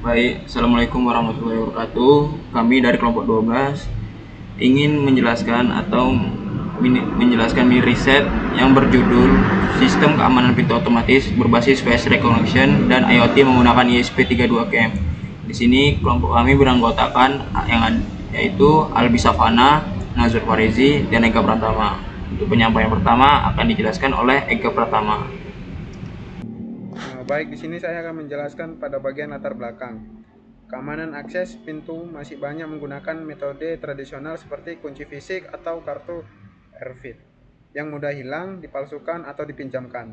Baik, Assalamualaikum warahmatullahi wabarakatuh. Kami dari kelompok 12 ingin menjelaskan mini riset yang berjudul Sistem Keamanan Pintu Otomatis Berbasis Face Recognition dan IoT menggunakan ISP32CAM. Di sini kelompok kami beranggotakan yaitu Albi Savana, Nazur Farizi, dan Ega Pratama. Untuk penyampaian pertama akan dijelaskan oleh Ega Pratama. Baik, di sini saya akan menjelaskan pada bagian latar belakang. Keamanan akses pintu masih banyak menggunakan metode tradisional seperti kunci fisik atau kartu RFID yang mudah hilang, dipalsukan, atau dipinjamkan.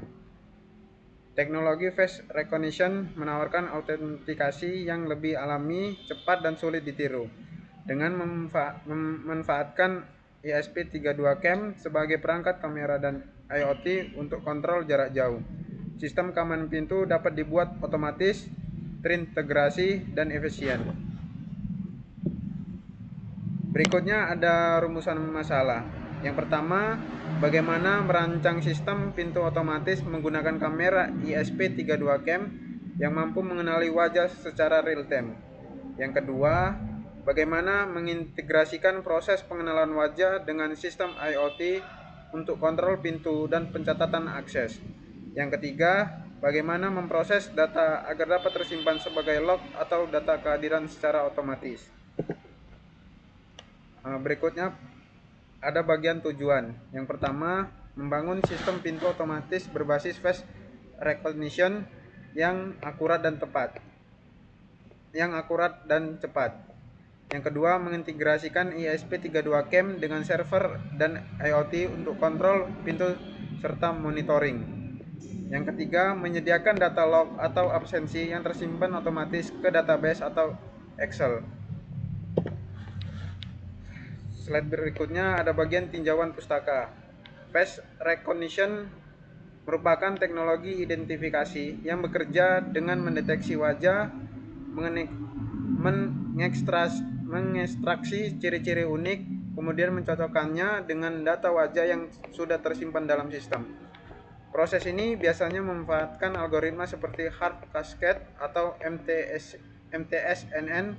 Teknologi face recognition menawarkan autentikasi yang lebih alami, cepat, dan sulit ditiru. Dengan memanfaatkan ISP32CAM sebagai perangkat kamera dan IoT untuk kontrol jarak jauh. Sistem keamanan pintu dapat dibuat otomatis, terintegrasi, dan efisien. Berikutnya ada rumusan masalah. Yang pertama, bagaimana merancang sistem pintu otomatis menggunakan kamera ISP32CAM yang mampu mengenali wajah secara real time. Yang kedua, bagaimana mengintegrasikan proses pengenalan wajah dengan sistem IoT untuk kontrol pintu dan pencatatan akses. Yang ketiga, bagaimana memproses data agar dapat tersimpan sebagai log atau data kehadiran secara otomatis. Berikutnya ada bagian tujuan. Yang pertama, membangun sistem pintu otomatis berbasis face recognition yang akurat dan cepat. Yang kedua, mengintegrasikan ISP32CAM dengan server dan IoT untuk kontrol pintu serta monitoring. Yang ketiga, menyediakan data log atau absensi yang tersimpan otomatis ke database atau Excel. Slide berikutnya ada bagian tinjauan pustaka. Face recognition merupakan teknologi identifikasi yang bekerja dengan mendeteksi wajah, mengekstraksi ciri-ciri unik, kemudian mencocokkannya dengan data wajah yang sudah tersimpan dalam sistem. Proses ini biasanya memanfaatkan algoritma seperti Hard Cascade atau MTSNN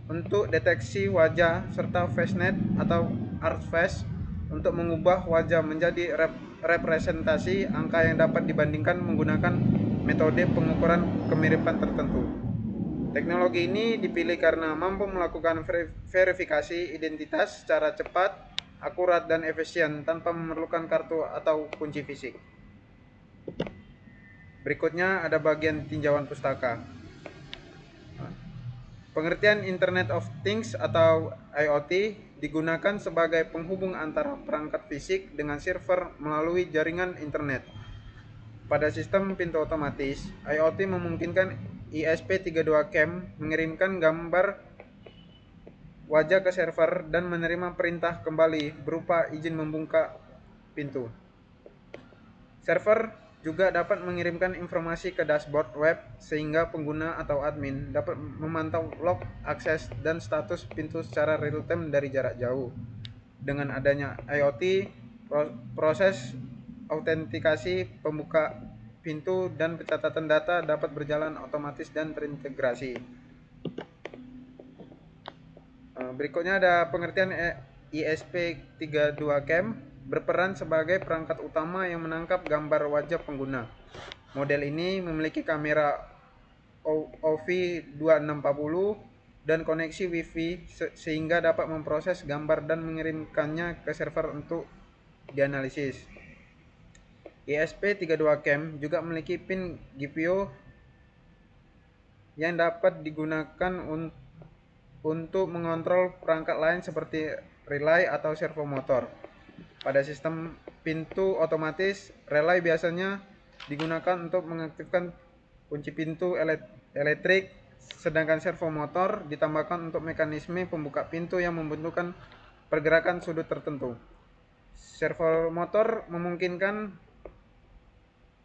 untuk deteksi wajah serta FaceNet atau ArtFace untuk mengubah wajah menjadi representasi angka yang dapat dibandingkan menggunakan metode pengukuran kemiripan tertentu. Teknologi ini dipilih karena mampu melakukan verifikasi identitas secara cepat, akurat, dan efisien tanpa memerlukan kartu atau kunci fisik. Berikutnya ada bagian tinjauan pustaka. Pengertian Internet of Things atau IoT digunakan sebagai penghubung antara perangkat fisik dengan server melalui jaringan internet. Pada sistem pintu otomatis, IoT memungkinkan ISP32CAM mengirimkan gambar wajah ke server dan menerima perintah kembali berupa izin membuka pintu. Server juga dapat mengirimkan informasi ke dashboard web sehingga pengguna atau admin dapat memantau log akses dan status pintu secara real time dari jarak jauh. Dengan adanya IoT, proses autentikasi pembuka pintu dan pencatatan data dapat berjalan otomatis dan terintegrasi. Berikutnya ada pengertian ISP32CAM berperan sebagai perangkat utama yang menangkap gambar wajah pengguna. Model ini memiliki kamera OV2640 dan koneksi Wi-Fi sehingga dapat memproses gambar dan mengirimkannya ke server untuk dianalisis. ISP32CAM juga memiliki pin GPIO yang dapat digunakan untuk mengontrol perangkat lain seperti relay atau servo motor. Pada sistem pintu otomatis, relay biasanya digunakan untuk mengaktifkan kunci pintu elektrik, sedangkan servo motor ditambahkan untuk mekanisme pembuka pintu yang membentukkan pergerakan sudut tertentu. Servo motor memungkinkan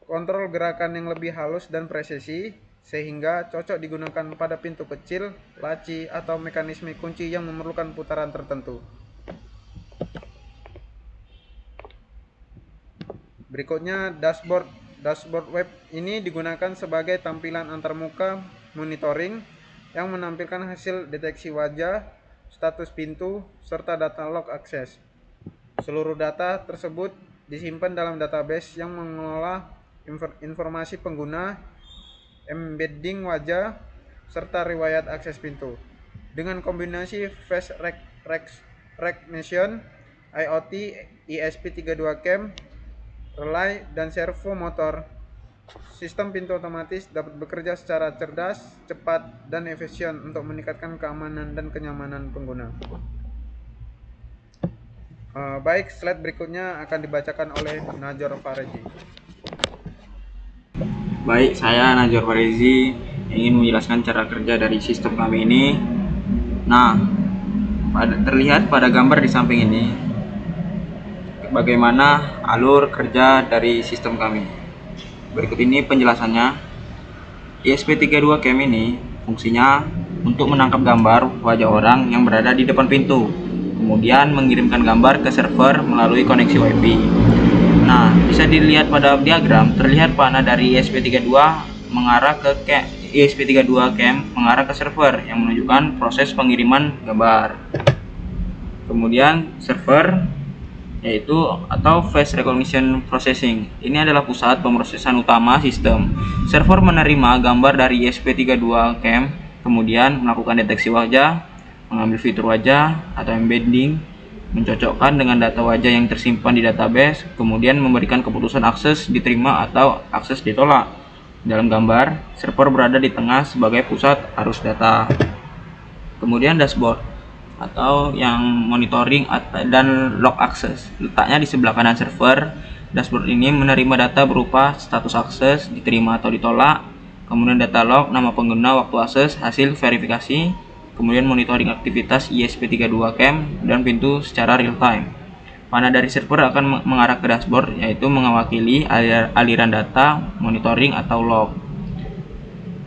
kontrol gerakan yang lebih halus dan presisi, sehingga cocok digunakan pada pintu kecil, laci, atau mekanisme kunci yang memerlukan putaran tertentu. Berikutnya dashboard web ini digunakan sebagai tampilan antarmuka monitoring yang menampilkan hasil deteksi wajah, status pintu, serta data log akses. Seluruh data tersebut disimpan dalam database yang mengelola informasi pengguna, embedding wajah, serta riwayat akses pintu. Dengan kombinasi face recognition, IoT, ESP32 cam, relay, dan servo motor, sistem pintu otomatis dapat bekerja secara cerdas, cepat, dan efisien untuk meningkatkan keamanan dan kenyamanan pengguna. Baik, slide berikutnya akan dibacakan oleh Najor Farezi. Baik, saya Najor Farezi ingin menjelaskan cara kerja dari sistem kami ini. Nah, terlihat pada gambar di samping ini bagaimana alur kerja dari sistem kami. Berikut ini penjelasannya. ESP32 cam ini fungsinya untuk menangkap gambar wajah orang yang berada di depan pintu, kemudian mengirimkan gambar ke server melalui koneksi WiFi. Nah, bisa dilihat pada diagram, terlihat panah dari ESP32 mengarah ke ESP32 cam mengarah ke server yang menunjukkan proses pengiriman gambar. Kemudian server yaitu atau face recognition processing. Ini adalah pusat pemrosesan utama sistem. Server menerima gambar dari ESP32 cam, kemudian melakukan deteksi wajah, mengambil fitur wajah atau embedding, mencocokkan dengan data wajah yang tersimpan di database, kemudian memberikan keputusan akses diterima atau akses ditolak. Dalam gambar, server berada di tengah sebagai pusat arus data. Kemudian dashboard atau yang monitoring dan log akses letaknya di sebelah kanan server. Dashboard ini menerima data berupa status akses, diterima atau ditolak, kemudian data log, nama pengguna, waktu akses, hasil verifikasi, kemudian monitoring aktivitas ESP32 cam dan pintu secara real time. Panah dari server akan mengarah ke dashboard, yaitu mewakili aliran data, monitoring atau log.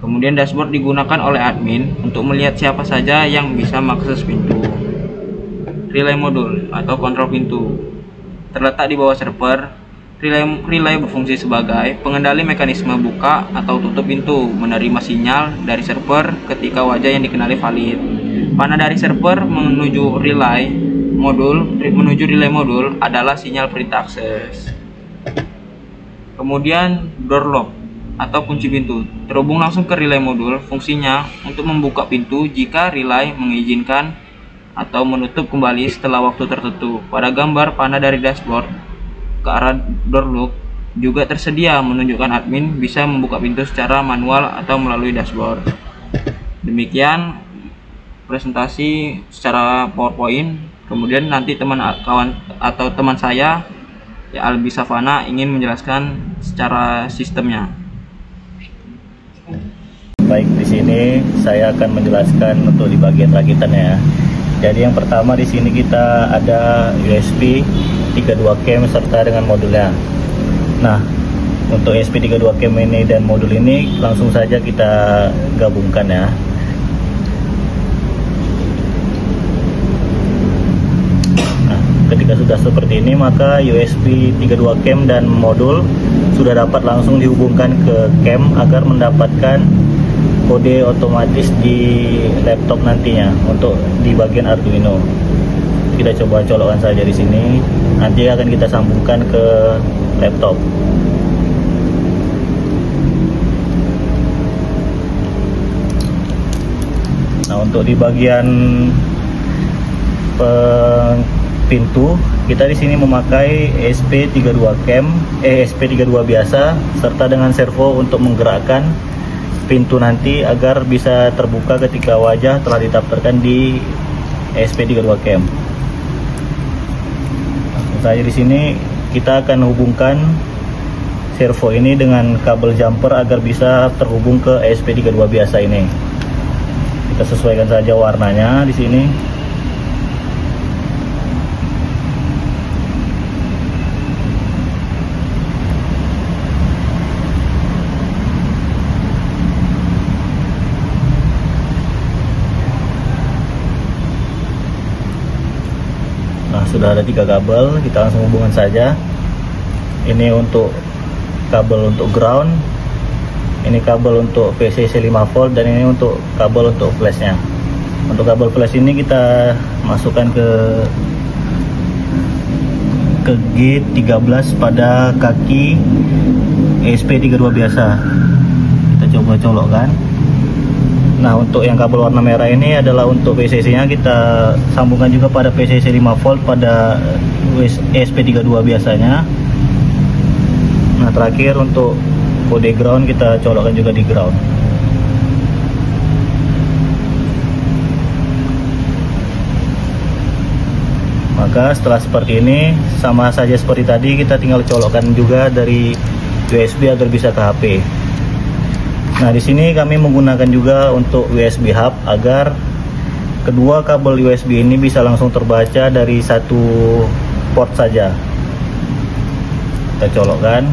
Kemudian dashboard digunakan oleh admin untuk melihat siapa saja yang bisa mengakses pintu. Relay modul atau kontrol pintu terletak di bawah server. Relay berfungsi sebagai pengendali mekanisme buka atau tutup pintu, menerima sinyal dari server ketika wajah yang dikenali valid. Panah dari server menuju relay modul adalah sinyal perintah akses. Kemudian door lock atau kunci pintu terhubung langsung ke relay modul. Fungsinya untuk membuka pintu jika relay mengizinkan atau menutup kembali setelah waktu tertentu. Pada gambar panah dari dashboard ke arah door lock juga tersedia menunjukkan admin bisa membuka pintu secara manual atau melalui dashboard. Demikian presentasi secara PowerPoint. Kemudian nanti teman saya ya Albi Savana ingin menjelaskan secara sistemnya. Baik, di sini saya akan menjelaskan untuk di bagian rakitannya ya. Jadi yang pertama di sini kita ada USB 32 cam serta dengan modulnya. Nah, untuk USB 32 cam ini dan modul ini langsung saja kita gabungkan ya. Nah, ketika sudah seperti ini maka USB 32 cam dan modul sudah dapat langsung dihubungkan ke cam agar mendapatkan kode otomatis di laptop nantinya untuk di bagian Arduino. Kita coba colokkan saja di sini. Nanti akan kita sambungkan ke laptop. Nah, untuk di bagian pintu kita di sini memakai ESP32 cam, ESP32 biasa serta dengan servo untuk menggerakkan pintu nanti agar bisa terbuka ketika wajah telah didaftarkan di ESP32 cam. Langsung saja di sini kita akan hubungkan servo ini dengan kabel jumper agar bisa terhubung ke ESP32 biasa ini. Kita sesuaikan saja warnanya di sini. Sudah ada 3 kabel, kita langsung hubungkan saja. Ini untuk kabel untuk ground, Ini kabel untuk VCC 5 volt dan ini untuk kabel untuk flashnya. Untuk kabel flash ini kita masukkan ke G13 pada kaki ESP32 biasa. Kita coba colokkan. Nah, untuk yang kabel warna merah ini adalah untuk VCC nya, kita sambungkan juga pada VCC 5 volt pada ESP32 biasanya. Nah, terakhir untuk kode ground kita colokkan juga di ground. Maka setelah seperti ini, sama saja seperti tadi, kita tinggal colokkan juga dari USB agar bisa ke HP. Nah, di sini kami menggunakan juga untuk USB hub agar kedua kabel USB ini bisa langsung terbaca dari satu port saja. Kita colokkan.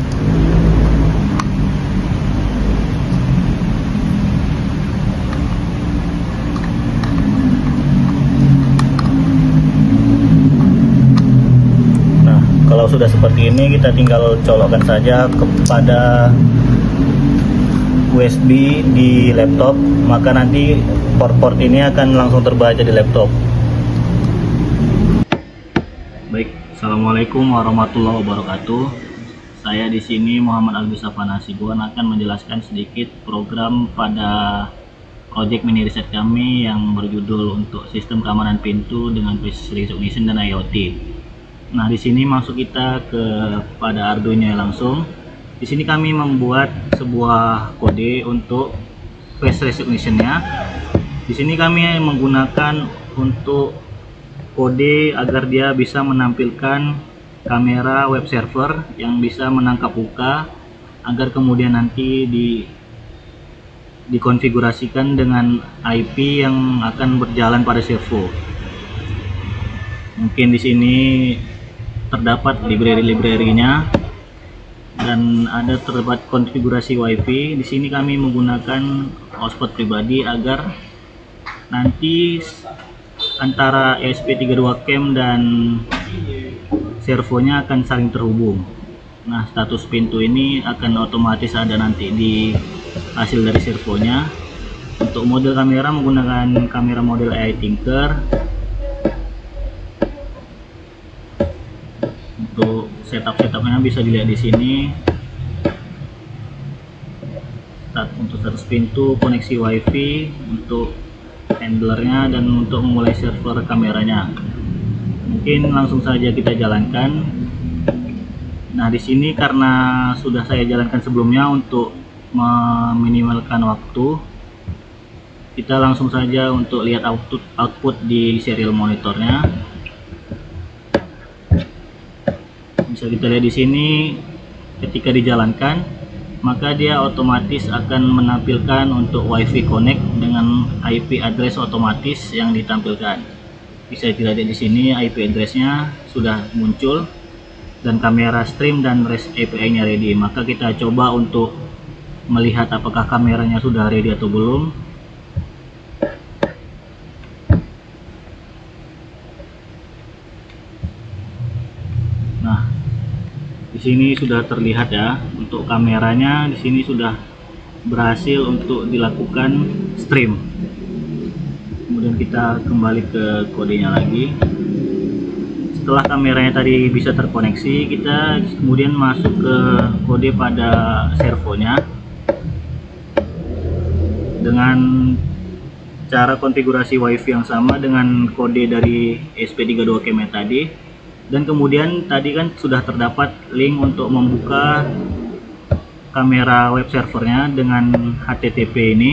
Nah, kalau sudah seperti ini, kita tinggal colokkan saja kepada USB di laptop, maka nanti port-port ini akan langsung terbaca di laptop. Baik, assalamualaikum warahmatullahi wabarakatuh. Saya di sini Muhammad Albi Safan Hasibuan akan menjelaskan sedikit program pada project mini riset kami yang berjudul untuk sistem keamanan pintu dengan face recognition dan IoT. Nah, di sini masuk kita pada Arduino langsung. Di sini kami membuat sebuah kode untuk face recognition-nya. Di sini kami menggunakan untuk kode agar dia bisa menampilkan kamera web server yang bisa menangkap buka, agar kemudian nanti dikonfigurasikan dengan IP yang akan berjalan pada servo. Mungkin di sini terdapat library-nya dan terdapat konfigurasi WiFi. Di sini kami menggunakan hotspot pribadi agar nanti antara ESP32 cam dan servonya akan saling terhubung. Nah, status pintu ini akan otomatis ada nanti di hasil dari servonya. Untuk model kamera menggunakan kamera model AI Tinker. Untuk setupnya bisa dilihat di sini. Untuk status pintu, koneksi WiFi, untuk handlernya, dan untuk memulai server kameranya. Mungkin langsung saja kita jalankan. Nah, di sini karena sudah saya jalankan sebelumnya untuk meminimalkan waktu, kita langsung saja untuk lihat output di serial monitornya. Bisa kita lihat di sini, ketika dijalankan maka dia otomatis akan menampilkan untuk WiFi connect dengan IP address otomatis yang ditampilkan. Bisa kita lihat di sini IP addressnya sudah muncul dan kamera stream dan REST API-nya ready. Maka kita coba untuk melihat apakah kameranya sudah ready atau belum. Nah, di sini sudah terlihat ya, untuk kameranya di sini sudah berhasil untuk dilakukan stream. Kemudian kita kembali ke kodenya lagi. Setelah kameranya tadi bisa terkoneksi, kita kemudian masuk ke kode pada servonya dengan cara konfigurasi WiFi yang sama dengan kode dari ESP32 cam tadi. Dan kemudian tadi kan sudah terdapat link untuk membuka kamera web servernya dengan HTTP ini.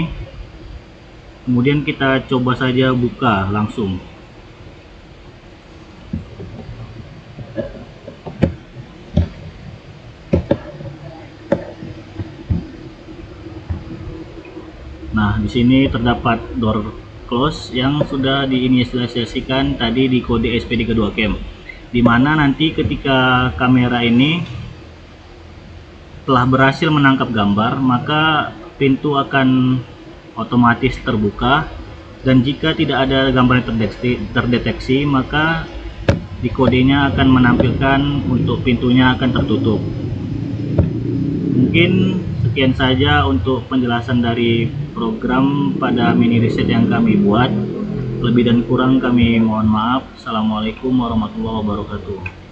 Kemudian kita coba saja buka langsung. Nah, di sini terdapat door close yang sudah diinisialisasikan tadi di kode ESP32 cam. Dimana nanti ketika kamera ini telah berhasil menangkap gambar, maka pintu akan otomatis terbuka, dan jika tidak ada gambar yang terdeteksi, maka di kodenya akan menampilkan untuk pintunya akan tertutup. Mungkin Mungkin sekian saja untuk penjelasan dari program pada mini riset yang kami buat. Lebih dan kurang kami mohon maaf. Assalamualaikum warahmatullahi wabarakatuh.